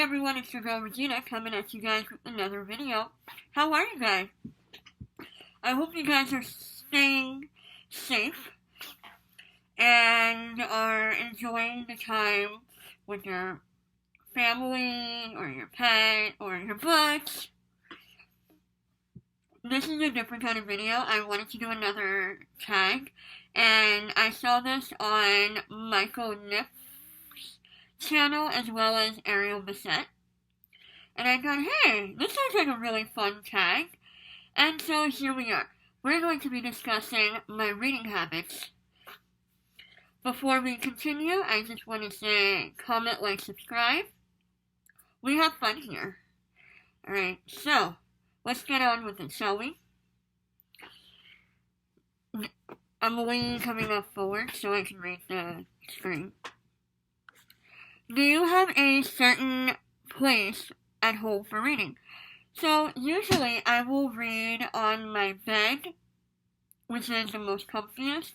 everyone, it's your girl Regina coming at you guys with another video. How are you guys? I hope you guys are staying safe and are enjoying the time with your family or your pet or your books. This is a different kind of video. I wanted to do another tag, and I saw this on Michael Niff's channel as well as Ariel Bissett. And I thought, hey, this sounds like a really fun tag. And so here we are. We're going to be discussing my reading habits. Before we continue, I just want to say comment, like, subscribe. We have fun here. Alright, so let's get on with it, shall we? I'm leaning coming up forward so I can read the screen. Do you have a certain place at home for reading? So usually I will read on my bed, which is the most comfiest,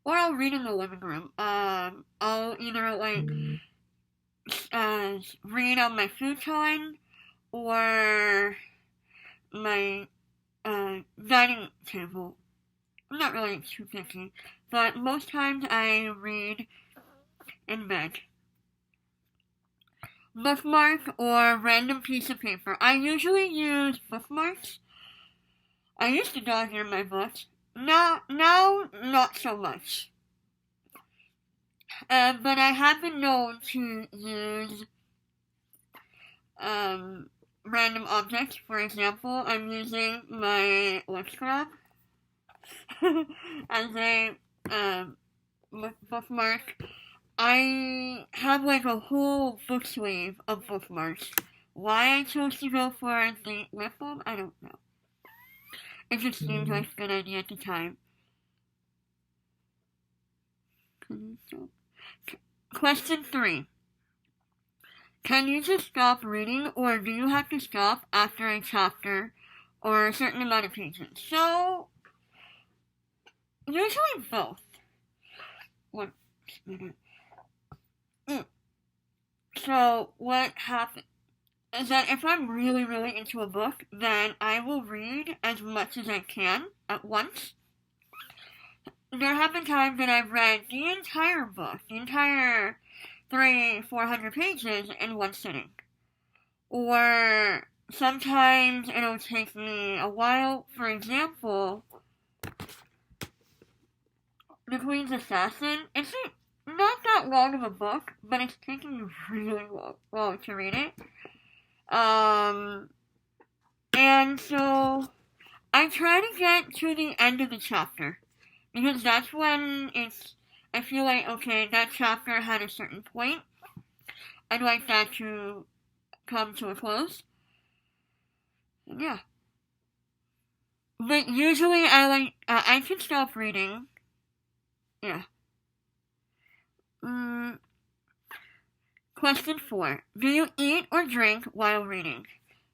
or I'll read in the living room. I'll either read on my futon or my dining table. I'm not really too picky, but most times I read in bed. Bookmark or random piece of paper. I usually use bookmarks. I used to dog ear my books. Now not so much. But I have been known to use random objects. For example, I'm using my lip scrub as a bookmark. I have like a whole book sleeve of bookmarks. Why I chose to go for the lip balm, I don't know. It just seemed like a good idea at the time. Question 3. Can you just stop reading, or do you have to stop after a chapter or a certain amount of pages? So, usually both. One minute. So what happens is that if I'm really, really into a book, then I will read as much as I can at once. There have been times that I've read the entire book, the entire 300-400 pages in one sitting. Or sometimes it'll take me a while. For example, The Queen's Assassin, it's not that long of a book, but it's taking me really long to read it. And so I try to get to the end of the chapter, because that's when I feel like, okay, that chapter had a certain point. I'd like that to come to a close. And yeah. But usually I can stop reading. Yeah. Question 4. Do you eat or drink while reading?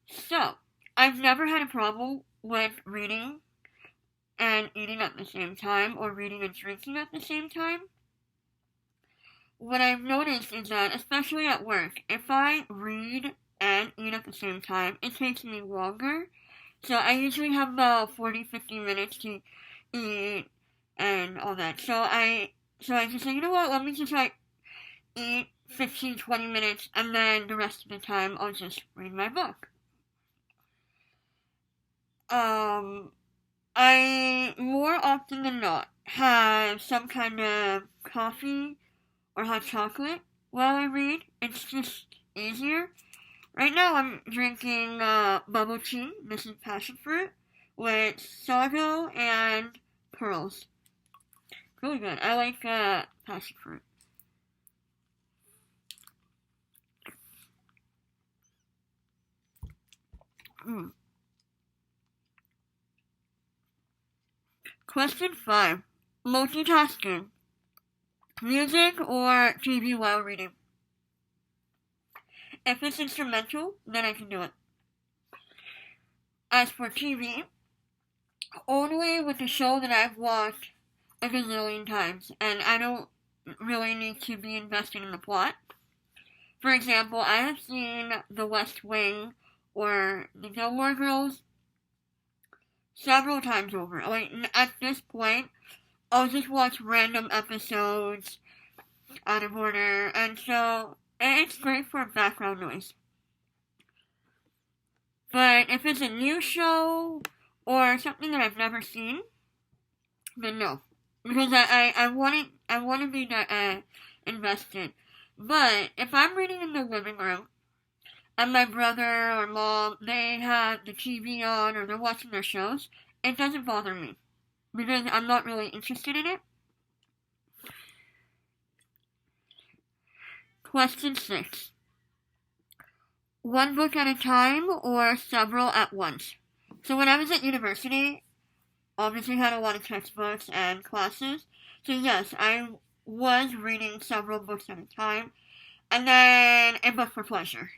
So, I've never had a problem with reading and eating at the same time, or reading and drinking at the same time. What I've noticed is that, especially at work, if I read and eat at the same time, it takes me longer. So I usually have about 40-50 minutes to eat and all that. So I just say, you know what, let me just eat 15-20 minutes, and then the rest of the time I'll just read my book. I more often than not have some kind of coffee or hot chocolate while I read. It's just easier. Right now I'm drinking bubble tea. This is passion fruit with sago and pearls. Really good. I like passion fruit. Question 5. Multitasking. Music or TV while reading? If it's instrumental, then I can do it. As for TV, only with a show that I've watched a gazillion times, and I don't really need to be invested in the plot. For example, I have seen The West Wing or The Gilmore Girls several times over. Like, at this point, I'll just watch random episodes out of order, and so it's great for background noise. But if it's a new show or something that I've never seen, then no, because I want to be invested. But if I'm reading in the living room and my brother or mom, they have the TV on or they're watching their shows, it doesn't bother me because I'm not really interested in it. Question 6. One book at a time or several at once? So when I was at university, obviously had a lot of textbooks and classes. So yes, I was reading several books at a time. And then a book for pleasure.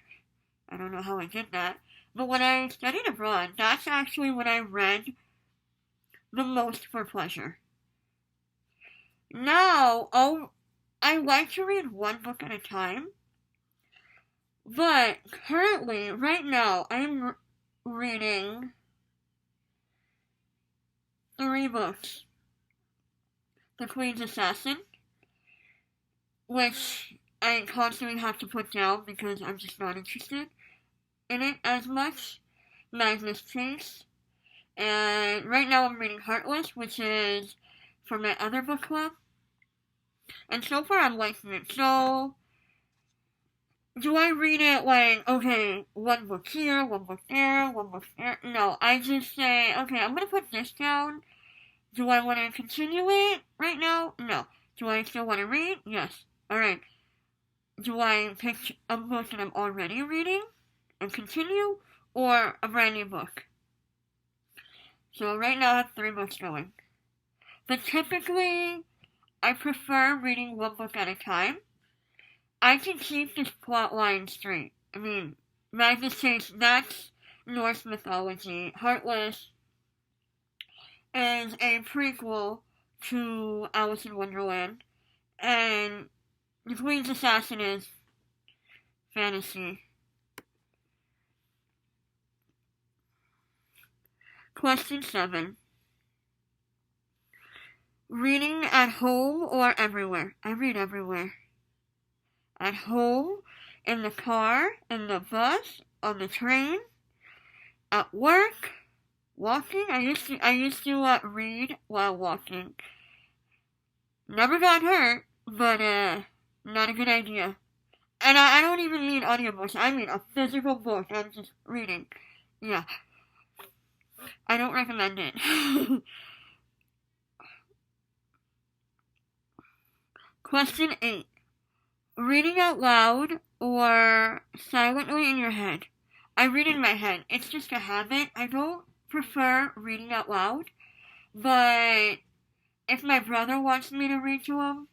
I don't know how I did that. But when I studied abroad, that's actually when I read the most for pleasure. Now, I like to read one book at a time. But currently, right now, I'm reading 3 books. The Queen's Assassin, which I constantly have to put down because I'm just not interested in it as much. Magnus Chase. And right now I'm reading Heartless, which is for my other book club. And so far I'm liking it. So, do I read it like, okay, one book here, one book there, one book there? No, I just say, okay, I'm going to put this down. Do I want to continue it right now? No. Do I still want to read? Yes. Alright. Do I pick a book that I'm already reading and continue, or a brand new book? So right now I have 3 books going. But typically, I prefer reading one book at a time. I can keep this plot line straight. I mean, Magnus Chase, that's Norse mythology. Heartless is a prequel to Alice in Wonderland. And The Queen's Assassin is fantasy. Question 7. Reading at home or everywhere? I read everywhere. At home, in the car, in the bus, on the train, at work, walking. I used to read while walking. Never got hurt, but not a good idea. And I don't even mean audiobooks. I mean a physical book. I'm just reading. Yeah. I don't recommend it. Question 8. Reading out loud or silently in your head? I read in my head. It's just a habit. I don't prefer reading out loud. But if my brother wants me to read to him,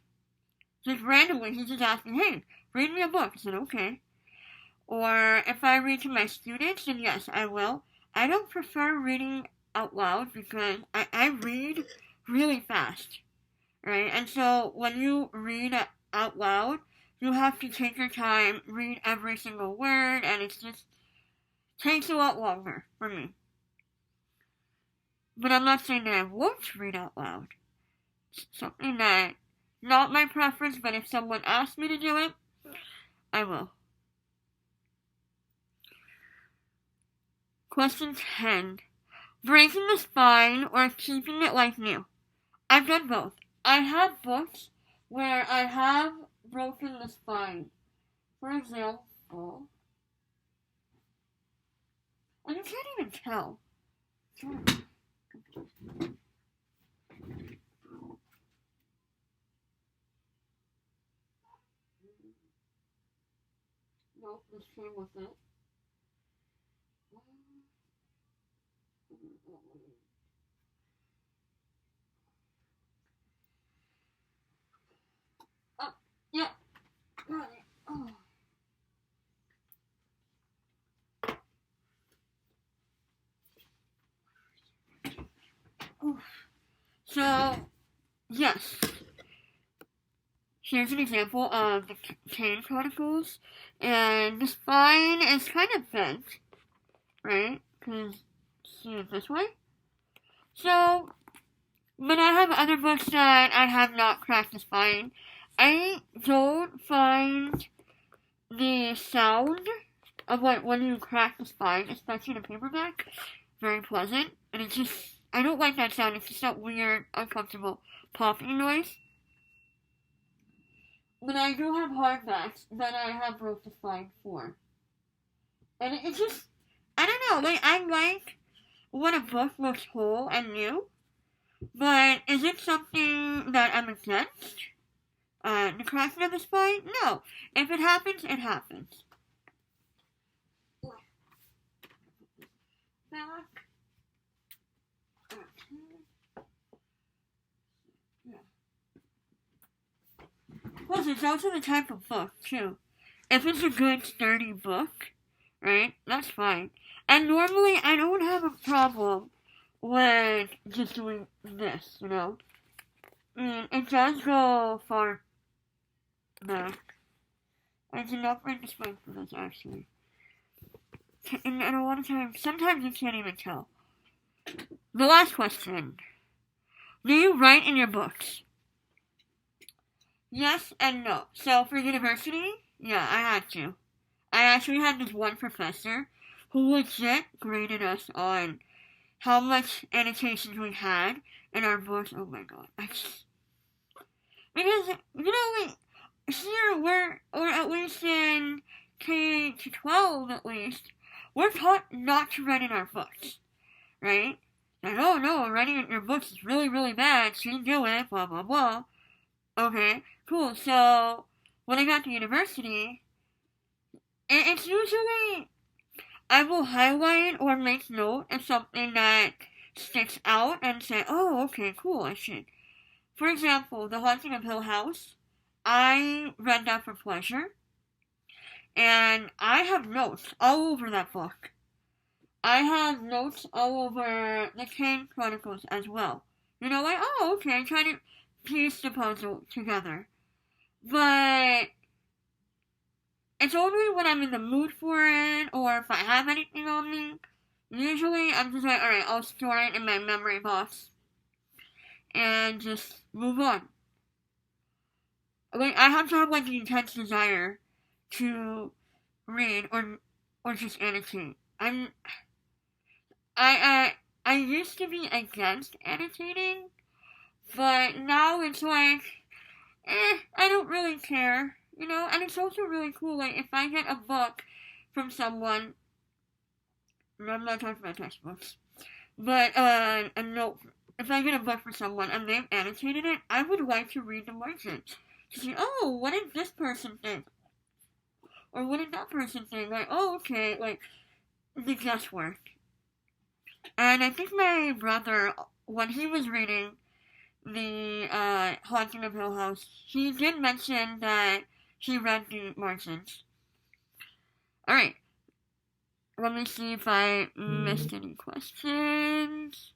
just randomly, he's just asking, hey, read me a book. I said, okay. Or if I read to my students, then yes, I will. I don't prefer reading out loud because I read really fast, right? And so when you read out loud, you have to take your time, read every single word, and it just takes a lot longer for me. But I'm not saying that I won't read out loud. It's something that, not my preference, but if someone asks me to do it, I will. Question 10. Breaking the spine or keeping it like new? I've done both. I have books where I have broken the spine. For example, and you can't even tell. No, the same with it. Oh, yeah. Got it. Oh. So, yes. here's an example of the Chain Chronicles, and the spine is kind of bent, right? Because see it this way. So, but I have other books that I have not cracked the spine. I don't find the sound of like when you crack the spine, especially in a paperback, very pleasant. And it's just, I don't like that sound. It's just that weird, uncomfortable popping noise. But I do have hardbacks that I have broke the spine for. And it's just, I don't know, like, I like when a book looks whole and new, but is it something that I'm against? The cracking of the spine? No. If it happens, it happens. Back. Plus, it's also the type of book, too. If it's a good, sturdy book, right, that's fine. And normally, I don't have a problem with just doing this, you know? I mean, it does go far back. I did not bring the spine for this, actually. And a lot of times, sometimes you can't even tell. The last question. Do you write in your books? Yes and no. So for university, yeah, I had to. I actually had this one professor who legit graded us on how much annotations we had in our books. Oh my god. Because, you know, here or at least in K to 12 at least, we're taught not to write in our books, right? Like, oh no, writing in your books is really, really bad, shouldn't do it, blah, blah, blah. Okay, cool, so when I got to university, it's usually, I will highlight or make note of something that sticks out and say, oh, okay, cool, I should. For example, The Haunting of Hill House, I read that for pleasure. And I have notes all over that book. I have notes all over the Chain Chronicles as well. You know, like, oh, okay, trying to piece the puzzle together. But it's only when I'm in the mood for it, or if I have anything on me. Usually, I'm just like, alright, I'll store it in my memory box. And just move on. Like, I have to have, like, the intense desire to read or just annotate. I used to be against annotating, but now it's like, I don't really care, you know. And it's also really cool. Like if I get a book from someone, I'm not talking about textbooks, but a note. If I get a book from someone and they've annotated it, I would like to read the margins to see, oh, what did this person think? Or what did that person think? Like, oh, okay, like, the guesswork. And I think my brother, when he was reading the Haunting of Hill House, he did mention that he read the margins. Alright. Let me see if I missed any questions.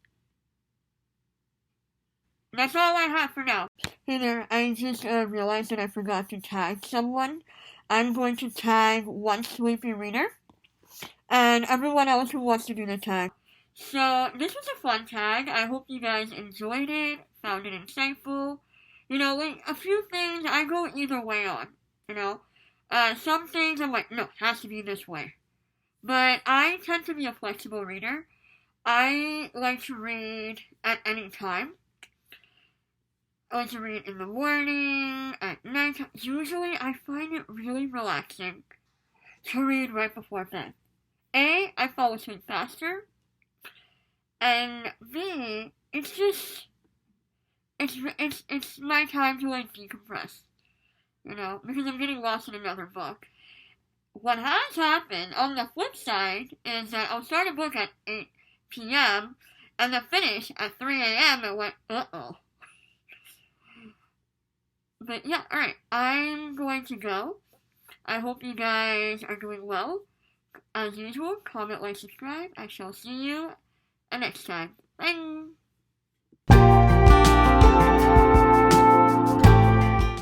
That's all I have for now. Hey there, I just realized that I forgot to tag someone. I'm going to tag one sleepy reader, and everyone else who wants to do the tag. So, this was a fun tag. I hope you guys enjoyed it, found it insightful. You know, like, a few things I go either way on, you know. Some things I'm like, no, it has to be this way. But I tend to be a flexible reader. I like to read at any time. I like to read in the morning, at night. Usually, I find it really relaxing to read right before bed. A, I fall asleep faster. And B, it's just, it's my time to, like, decompress. You know, because I'm getting lost in another book. What has happened, on the flip side, is that I'll start a book at 8 p.m., and then finish at 3 a.m., and went, uh-oh. But yeah, alright, I'm going to go. I hope you guys are doing well. As usual, comment, like, subscribe. I shall see you next time. Bye!